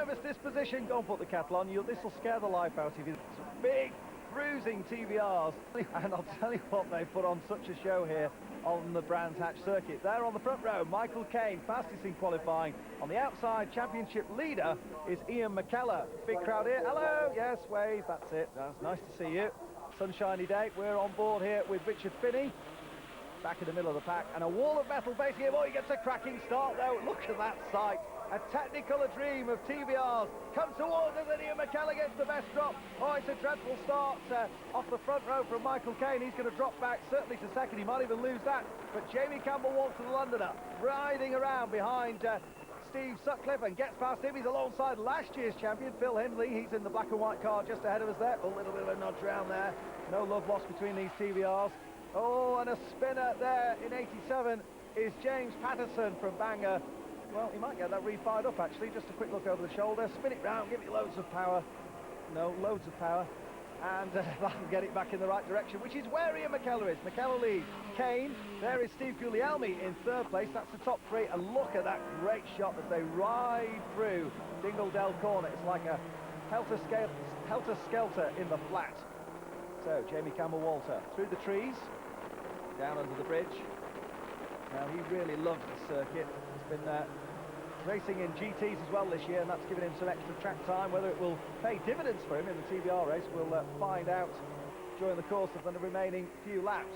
nervous disposition. Go and put the kettle on. This will scare the life out of you. Some big, bruising TVRs. And I'll tell you what, they put on such a show here on the Brands Hatch circuit. There on the front row, Michael Caine, fastest in qualifying. On the outside, championship leader is Ian McKellar. Big crowd here. Hello. Yes, wave. That's it. That's nice to see you. Sunshiny day. We're on board here with Richard Finney. Back in the middle of the pack, and a wall of metal facing him. Oh, he gets a cracking start though. Look at that sight. A Technicolor dream of TVRs come towards us, and Ian McKellar gets the best drop. Oh, it's a dreadful start off the front row from Michael Caine. He's going to drop back certainly to second. He might even lose that. But Jamie Campbell-Walter, the Londoner, riding around behind Steve Sutcliffe and gets past him. He's alongside last year's champion, Phil Hindley. He's in the black and white car just ahead of us there. A little bit of a nudge round there. No love lost between these TVRs. Oh, and a spinner there in 87 is James Patterson from Bangor. Well, he might get that re-fired up, actually. Just a quick look over the shoulder. Spin it round, give it loads of power. No, loads of power. And that'll get it back in the right direction, which is where Ian McKellar is. McKellar leads. Caine, there is Steve Guglielmi in third place. That's the top three. And look at that great shot as they ride through Dingle Dell Corner. It's like a helter-skelter in the flat. So, Jamie Campbell-Walter through the trees, down under the bridge. Now, he really loves this circuit. He's been racing in GTs as well this year, and that's given him some extra track time. Whether it will pay dividends for him in the TVR race, we'll find out during the course of the remaining few laps.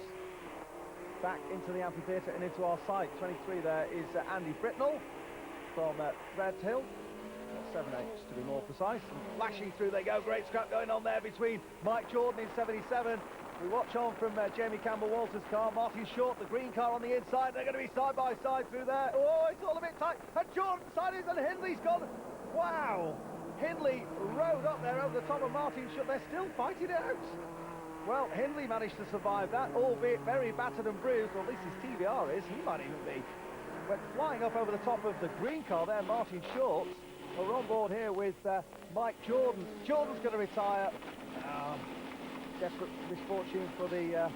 Back into the amphitheatre and into our site. 23 there is Andy Britnell from Red Hill. 7/8 to be more precise. And flashing through they go. Great scrap going on there between Mike Jordan in 77. We watch on from Jamie Campbell-Walter's car. Martin Short, the green car on the inside. They're going to be side by side through there. Oh, it's all a bit tight. And Jordan side is, and Hindley's gone. Wow. Hindley rode up there over the top of Martin Short. They're still fighting it out. Well, Hindley managed to survive that, albeit very battered and bruised. Or at least his TVR is. He might even be. Went flying up over the top of the green car there, Martin Short. Well, we're on board here with Mike Jordan. Jordan's going to retire. Desperate misfortune for the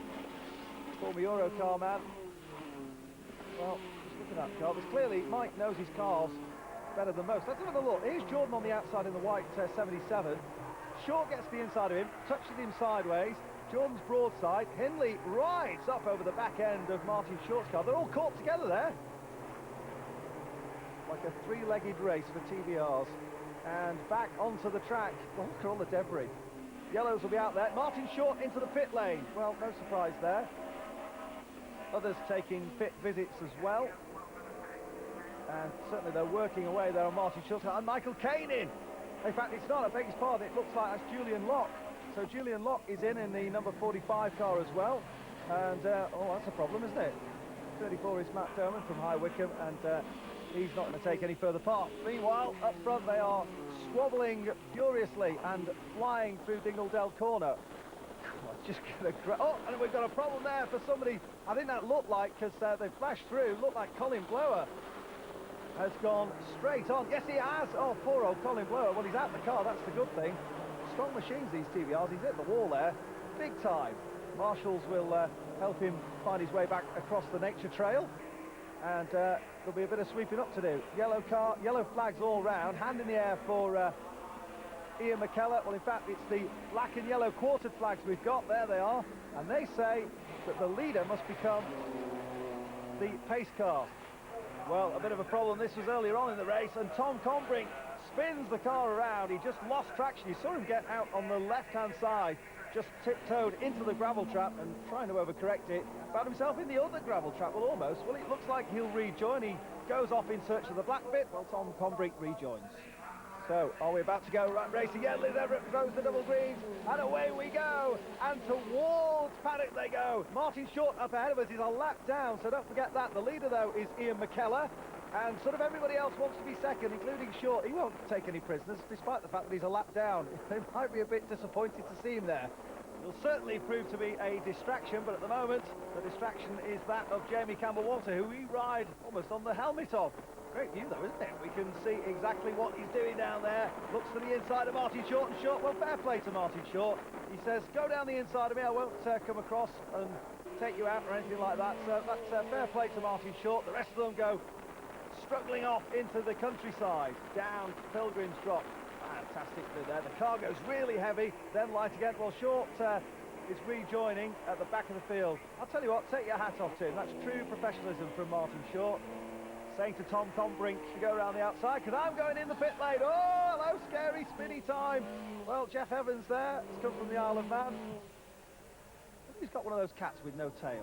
former Eurocar man. Well, just looking at that car, there's clearly Mike knows his cars better than most. Let's have a look. Here's Jordan on the outside in the white 77. Short gets the inside of him, touches him sideways. Jordan's broadside. Hindley rides up over the back end of Martin Short's car. They're all caught together there. Like a three-legged race for TVRs. And back onto the track. Well, look at all the debris. Yellows will be out there. Martin Short into the pit lane. Well, no surprise there. Others taking pit visits as well. And certainly they're working away there on Martin Short. And Michael Caine in. In fact, it's not, I beg his pardon. It looks like that's Julian Locke. So Julian Locke is in the number 45 car as well. And, oh, that's a problem, isn't it? 34 is Matt Doman from High Wycombe, and he's not going to take any further part. Meanwhile, up front they are squabbling furiously and flying through Dingle Dell Corner. Just oh, and we've got a problem there for somebody. I think that looked like, because they flashed through, looked like Colin Blower has gone straight on. Yes, he has. Oh, poor old Colin Blower. Well, he's out the car, that's the good thing. Strong machines, these TVRs. He's hit the wall there, big time. Marshals will help him find his way back across the nature trail. And there'll be a bit of sweeping up to do. Yellow car, yellow flags all round. Hand in the air for Ian McKellar. Well, in fact, it's the black and yellow quartered flags we've got. There they are. And they say that the leader must become the pace car. Well, a bit of a problem. This was earlier on in the race, and Tom Combrink spins the car around. He just lost traction. You saw him get out on the left-hand side, just tiptoed into the gravel trap and trying to overcorrect it. Found himself in the other gravel trap. Well, almost. Well, it looks like he'll rejoin. He goes off in search of the black bit. Well, Tom Combrink rejoins. So, are we about to go racing again? Liz Everett throws the double greens, and away we go. And towards paddock they go. Martin Short up ahead of us is a lap down, so don't forget that. The leader, though, is Ian McKellar. And sort of everybody else wants to be second, including Short. He won't take any prisoners, despite the fact that he's a lap down. They might be a bit disappointed to see him there. It'll certainly prove to be a distraction, but at the moment, the distraction is that of Jamie Campbell-Walter, who we ride almost on the helmet of. Great view, though, isn't it? We can see exactly what he's doing down there. Looks to the inside of Martin Short, and Short, well, fair play to Martin Short. He says, go down the inside of me, I won't come across and take you out or anything like that. So that's fair play to Martin Short. The rest of them go struggling off into the countryside, down Pilgrim's Drop. Fantastically there, the cargo's really heavy, then light again. Well, Short is rejoining at the back of the field. I'll tell you what, take your hat off, Tim. That's true professionalism from Martin Short. Saying to Tom Brink to go around the outside, because I'm going in the pit lane. Oh, hello, scary spinny time. Well, Jeff Evans there has come from the Isle of Man. He's got one of those cats with no tail.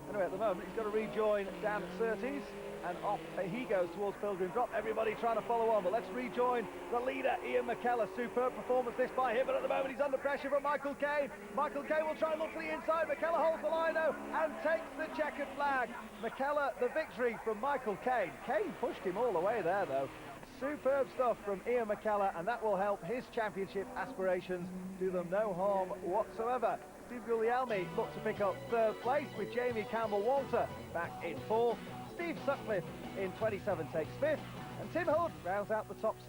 Anyway, at the moment, he's got to rejoin down at Surtees, and off he goes towards Pilgrim Drop. Everybody trying to follow on, but let's rejoin the leader, Ian McKellar. Superb performance this by him, but at the moment he's under pressure from Michael Caine. Michael Caine will try and look for the inside. McKellar holds the line, though, and takes the checkered flag. McKellar, the victory from Michael Caine. Caine pushed him all the way there, though. Superb stuff from Ian McKellar, and that will help his championship aspirations, do them no harm whatsoever. Steve Guglielmi looked to pick up third place, with Jamie Campbell-Walter back in fourth. Steve Sutcliffe in 27 takes fifth, and Tim Hood rounds out the top six.